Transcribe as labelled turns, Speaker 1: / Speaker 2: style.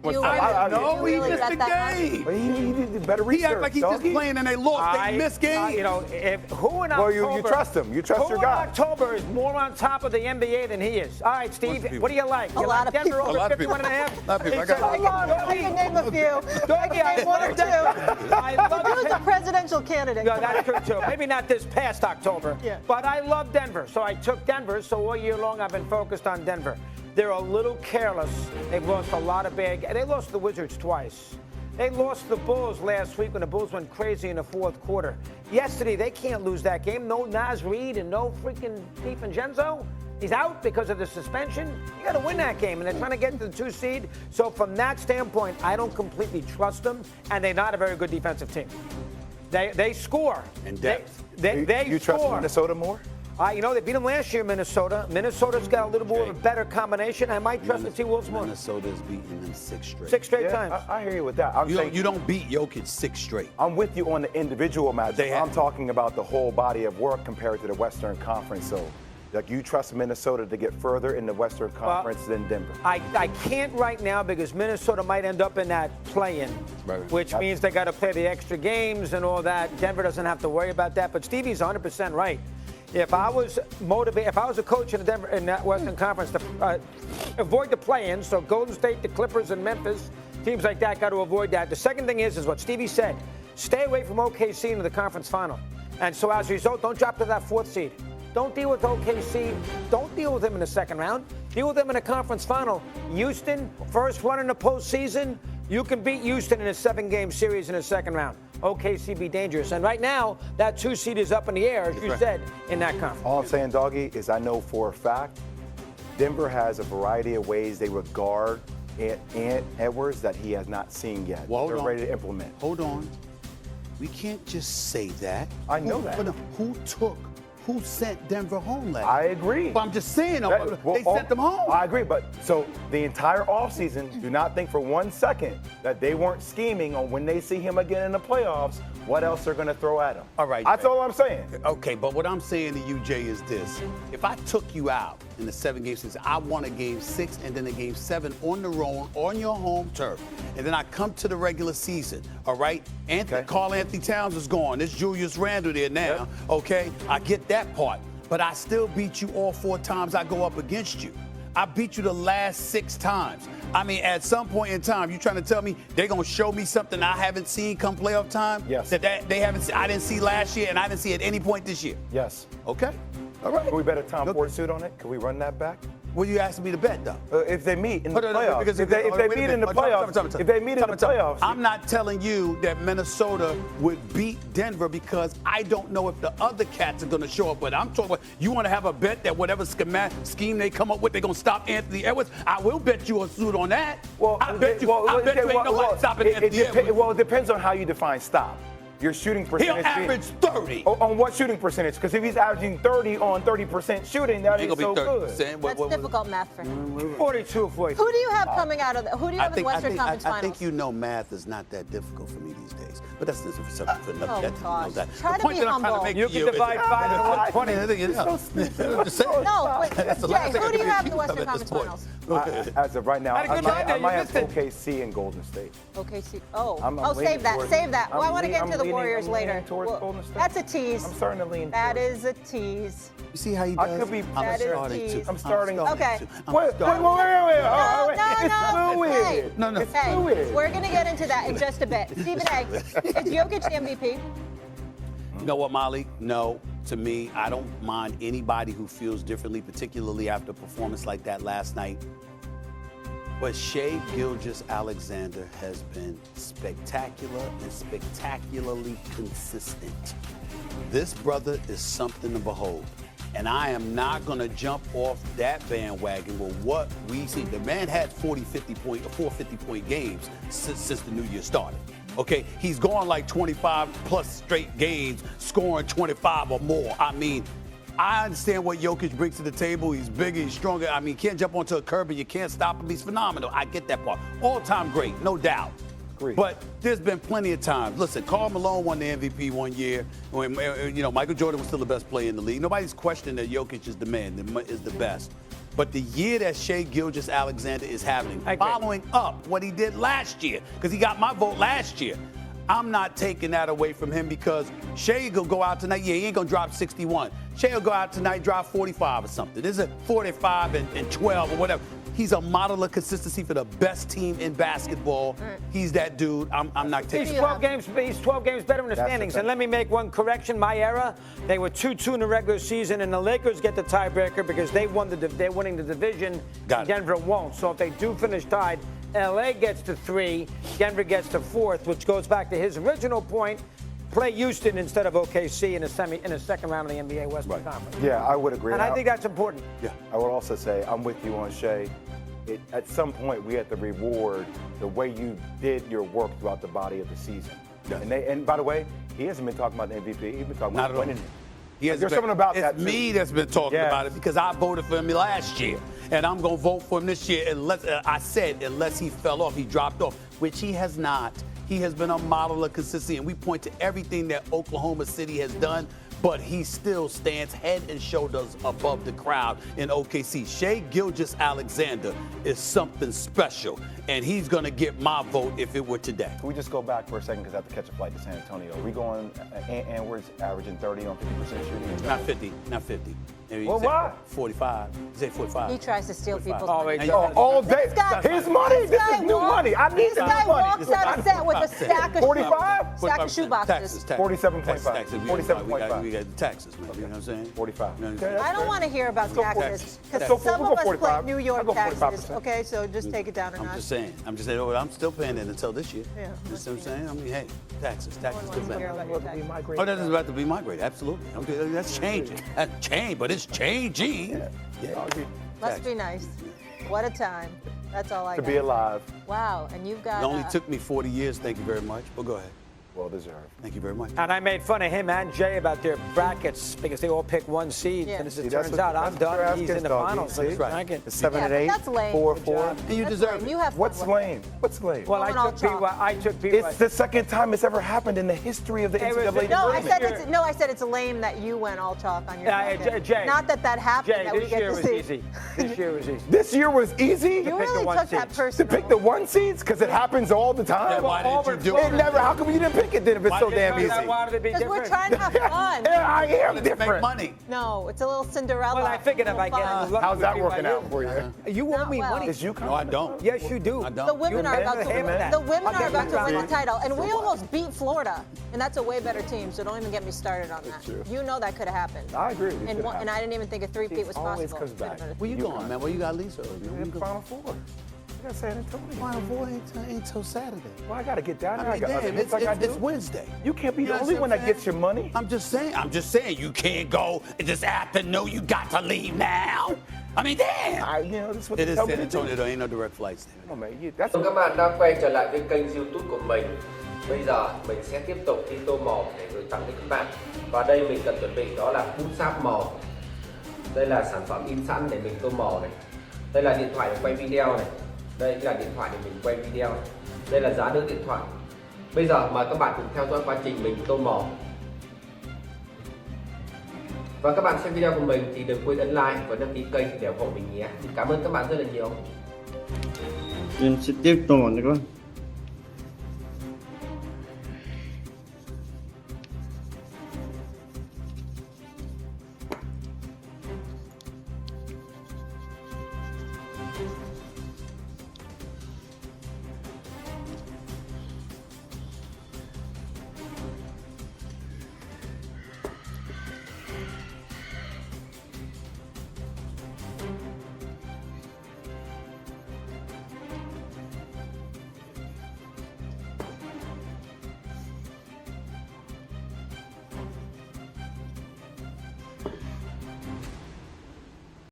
Speaker 1: No, he missed the game.
Speaker 2: He did better research.
Speaker 1: He act like he's just playing and they lost. They missed games.
Speaker 3: Who in October?
Speaker 2: Well, you trust him. You trust your guy.
Speaker 3: Who in October is more on top of the NBA than he is? All right, Steve, what do you like?
Speaker 4: A lot of
Speaker 3: Denver
Speaker 4: people.
Speaker 3: over 51 and a half?
Speaker 1: A lot of people.
Speaker 4: I can name a few. I can name one or two.
Speaker 3: I love
Speaker 4: He was a presidential candidate.
Speaker 3: No, that's true, too. Maybe not this past October, but I love Denver. So I took Denver, so all year long I've been focused on Denver. They're a little careless. They've lost a lot of bad games. They lost the Wizards twice. They lost the Bulls last week when the Bulls went crazy in the fourth quarter. Yesterday, they can't lose that game. No Naz Reid and no freaking DiVincenzo. He's out because of the suspension. You got to win that game, and they're trying to get to the 2 seed. So from that standpoint, I don't completely trust them, and they're not a very good defensive team. They score.
Speaker 1: And depth.
Speaker 2: You trust Minnesota more?
Speaker 3: They beat them last year, Minnesota. Minnesota's got a little more of a better combination. I might trust the T-Wolves more.
Speaker 5: Minnesota's beaten them 6 straight.
Speaker 3: 6 straight times.
Speaker 2: I hear you with that.
Speaker 1: You don't beat Jokic 6 straight.
Speaker 2: I'm with you on the individual matches. I'm talking about the whole body of work compared to the Western Conference. So, you trust Minnesota to get further in the Western Conference than Denver?
Speaker 3: I can't right now because Minnesota might end up in that play-in, which means they got to play the extra games and all that. Denver doesn't have to worry about that. But Stevie's 100% right. If I was a coach in that Western Conference to avoid the play-in, so Golden State, the Clippers, and Memphis, teams like that got to avoid that. The second thing is what Stevie said: stay away from OKC into the conference final. And so as a result, don't drop to that 4th seed. Don't deal with OKC. Don't deal with them in the second round. Deal with them in the conference final. Houston, first one in the postseason. You can beat Houston in a 7-game series in the second round. OKC be dangerous. And right now, that 2 seed is up in the air, as you said, in that conference.
Speaker 2: All I'm saying, Doggy, is I know for a fact Denver has a variety of ways they would guard Ant Edwards that he has not seen yet.
Speaker 1: Well,
Speaker 2: they're ready to implement.
Speaker 1: Hold on. We can't just say that.
Speaker 2: I know that.
Speaker 1: Who sent Denver home last
Speaker 2: I agree.
Speaker 1: But I'm just saying, they sent them home.
Speaker 2: I agree, but so the entire offseason, do not think for 1 second that they weren't scheming on when they see him again in the playoffs, what else they're going to throw at him.
Speaker 1: All right.
Speaker 2: That's all I'm saying.
Speaker 1: Okay, but what I'm saying to you, Jay, is this. If I took you out in the 7 game season, I won a game 6 and then a game 7 on the road, on your home turf. And then I come to the regular season, all right? Carl Anthony Towns is gone. There's Julius Randle there now, okay? I get that part. But I still beat you all 4 times I go up against you. I beat you the last 6 times. I mean, at some point in time, you trying to tell me they're going to show me something I haven't seen come playoff time?
Speaker 2: Yes.
Speaker 1: That they haven't seen, I didn't see last year and I didn't see at any point this year?
Speaker 2: Yes.
Speaker 1: Okay. All right.
Speaker 2: Can we bet a Tom Ford suit on it? Can we run that back?
Speaker 1: What are you asking me to bet, though?
Speaker 2: If they meet in the playoffs. If they meet in the playoffs.
Speaker 1: I'm not telling you that Minnesota would beat Denver because I don't know if the other cats are going to show up. But I'm talking about, you want to have a bet that whatever scheme they come up with, they're going to stop Anthony Edwards? I will bet you a suit on that. I bet you ain't nobody stopping Anthony Edwards.
Speaker 2: Well, it depends on how you define stop. Your shooting percentage.
Speaker 1: He'll average 30.
Speaker 2: On what shooting percentage? Because if he's averaging 30 on 30% shooting, that ain't so good.
Speaker 4: That's difficult math for him.
Speaker 3: 42, 42.
Speaker 4: Who do you have coming out of the? Who do you have in the Western Conference Finals?
Speaker 5: I think you know math is not that difficult for me these days. But that's something for another.
Speaker 4: Oh, gosh. Try to be humble.
Speaker 3: You can divide 5 and 20.
Speaker 4: No, Jay, who do you have in the Western Conference Finals?
Speaker 2: As of right now, I might have OKC and Golden State.
Speaker 4: OKC. Save that. Well, I want to get to the Warriors later. That's a tease.
Speaker 2: I'm starting to lean.
Speaker 4: That is a tease.
Speaker 5: You see how he does?
Speaker 2: I could be.
Speaker 4: I'm
Speaker 2: starting.
Speaker 4: Okay.
Speaker 2: Wait.
Speaker 4: No.
Speaker 2: It's fluid.
Speaker 4: We're going to get into that in just a bit. Stephen A., is Jokic the MVP?
Speaker 5: You know what, Molly? No. To me, I don't mind anybody who feels differently, particularly after a performance like that last night. But Shai Gilgeous-Alexander has been spectacular and spectacularly consistent. This brother is something to behold. And I am not going to jump off that bandwagon with what we see. The man had 4 50-point games since the new year started. Okay, he's gone like 25 plus straight games, scoring 25 or more. I mean, I understand what Jokic brings to the table. He's bigger, he's stronger. I mean, you can't jump onto a curb and you can't stop him. He's phenomenal. I get that part. All-time great, no doubt.
Speaker 2: Agreed.
Speaker 5: But there's been plenty of times. Listen, Karl Malone won the MVP one year when Michael Jordan was still the best player in the league. Nobody's questioning that Jokic is the man, is the best. But the year that Shai Gilgeous-Alexander is having, following up what he did last year, because he got my vote last year, I'm not taking that away from him because Shai will go out tonight. Yeah, he ain't going to drop 61. Shai will go out tonight, drop 45 or something. This is a 45 and 12 or whatever. He's a model of consistency for the best team in basketball. He's that dude. I'm not taking.
Speaker 3: He's 12 games better in the standings. And let me make one correction. My era, they were 2-2 in the regular season, and the Lakers get the tiebreaker because they're winning the division. Denver won't. So if they do finish tied, LA gets to 3, Denver gets to 4th, which goes back to his original point. Play Houston instead of OKC in the second round of the NBA Western Conference.
Speaker 2: Yeah, I would agree.
Speaker 3: And I think that's important.
Speaker 2: Yeah. I would also say I'm with you on Shai. At some point, we have to reward the way you did your work throughout the body of the season. Yes. And by the way, he hasn't been talking about the MVP. He's been talking about winning it.
Speaker 5: There's
Speaker 2: something about that.
Speaker 5: It's me that's been talking about it because I voted for him last year, and I'm gonna vote for him this year unless he fell off, he dropped off, which he has not. He has been a model of consistency, and we point to everything that Oklahoma City has done, but he still stands head and shoulders above the crowd in OKC. Shai Gilgeous-Alexander is something special, and he's going to get my vote if it were today.
Speaker 2: Can we just go back for a second because I have to catch a flight to San Antonio? Are we going Edwards averaging 30 on 50% shooting?
Speaker 5: Not 50, not 50.
Speaker 2: Well, why?
Speaker 5: 45. You say 45.
Speaker 4: He tries to steal
Speaker 5: 45.
Speaker 4: people's money.
Speaker 2: All day. His money. This is new money. I need
Speaker 4: this guy walks out of set with a stack of
Speaker 2: 45?
Speaker 4: Stack of shoeboxes.
Speaker 2: 47.5. 47.5.
Speaker 5: We got the taxes, man. You know what I'm saying?
Speaker 2: 45.
Speaker 4: I don't want to hear about taxes because some of us play New York taxes. Okay, so just take it down a notch.
Speaker 5: I'm just saying. I'm still paying it until this year.
Speaker 4: Yeah.
Speaker 5: You know what I'm saying? I mean, hey, taxes
Speaker 4: I don't
Speaker 5: still
Speaker 4: want to hear
Speaker 5: paying.
Speaker 4: about your taxes.
Speaker 5: Oh, that is about to be my grade. Absolutely. Okay, that's changing. That's changed, but it's changing. Yeah.
Speaker 4: Must be nice. What a time. That's all I got.
Speaker 2: To be alive.
Speaker 4: Wow, and you've got.
Speaker 5: It only took me 40 years. Thank you very much. But go ahead.
Speaker 2: Well deserved.
Speaker 5: Thank you very much.
Speaker 3: And I made fun of him and Jay about their brackets because they all pick one seed.
Speaker 4: Yeah.
Speaker 3: And as it turns out, I'm done. He's in the finals.
Speaker 2: That's right.
Speaker 3: It's
Speaker 2: 7 and 8.
Speaker 4: That's lame.
Speaker 2: 4-4.
Speaker 5: And you deserve it.
Speaker 4: You have
Speaker 2: What's lame? What's lame?
Speaker 3: Well, I took BYU.
Speaker 2: It's the second time it's ever happened in the history of the NCAA.
Speaker 4: No, I said it's lame that you went all chalk on your bracket.
Speaker 3: Jay,
Speaker 4: not that happened.
Speaker 3: Jay,
Speaker 4: that we
Speaker 3: this
Speaker 4: get
Speaker 3: year
Speaker 4: to
Speaker 3: was
Speaker 4: see.
Speaker 3: easy. This year was easy.
Speaker 2: This year was easy?
Speaker 4: You really took that
Speaker 2: To
Speaker 4: personal.
Speaker 2: pick the 1 seeds? Because it happens all the time?
Speaker 5: Yeah, why didn't you do
Speaker 2: it? Never. How come you didn't pick it then if it's so damn easy?
Speaker 3: Why did it be
Speaker 4: Because
Speaker 3: different?
Speaker 4: we're trying to have fun.
Speaker 2: Yeah, I am
Speaker 5: Let's make
Speaker 2: different.
Speaker 5: money.
Speaker 4: No, it's a little Cinderella.
Speaker 3: Well, I figured if I get
Speaker 2: How's that working out for you?
Speaker 3: You owe me
Speaker 4: well.
Speaker 3: money.
Speaker 2: Is you
Speaker 5: No, I don't.
Speaker 3: Yes, you do.
Speaker 5: I don't.
Speaker 4: The women are about to win. The women
Speaker 3: I'll
Speaker 4: are
Speaker 3: get
Speaker 4: about to
Speaker 3: back
Speaker 4: win
Speaker 3: on
Speaker 4: the title, and we almost beat Florida, and that's a way better team. So don't even get me started on that.
Speaker 2: true.
Speaker 4: You know that could have happened.
Speaker 2: I agree.
Speaker 4: And I didn't even think a three-peat was
Speaker 2: always
Speaker 4: possible.
Speaker 2: comes back.
Speaker 5: Where you going, man? Where you got Lisa?
Speaker 2: Final Four. I got San Antonio.
Speaker 5: Final Four ain't until Saturday.
Speaker 2: Well, I got to get down there.
Speaker 5: I mean, damn, it's Wednesday.
Speaker 2: You can't be
Speaker 5: You know
Speaker 2: the only
Speaker 5: what
Speaker 2: one
Speaker 5: I'm
Speaker 2: that
Speaker 5: saying?
Speaker 2: gets your money.
Speaker 5: I'm just saying, you can't go this afternoon. You got to leave now. I mean, damn.
Speaker 2: This is what
Speaker 5: It
Speaker 2: they
Speaker 5: is
Speaker 2: tell me
Speaker 5: San
Speaker 2: to do.
Speaker 5: Antonio, there ain't no direct flights there.
Speaker 2: Come on, man. That's
Speaker 6: Các bạn đã quay trở lại với kênh YouTube của mình. Bây giờ mình sẽ tiếp tục đi tô màu để gửi tặng đến các bạn. Và đây mình cần chuẩn bị đó là bút sáp màu. Đây là sản phẩm in sẵn để mình tô màu này. Đây là điện thoại để quay video này. Đây là điện thoại để mình quay video này. Đây là giá nước điện thoại. Bây giờ mời các bạn cùng theo dõi quá trình mình tô màu. Và các bạn xem video của mình thì đừng quên ấn like và đăng ký kênh để ủng hộ mình nhé. Cảm ơn các bạn rất là nhiều.
Speaker 7: Mình sẽ tiếp tục nữa các bạn.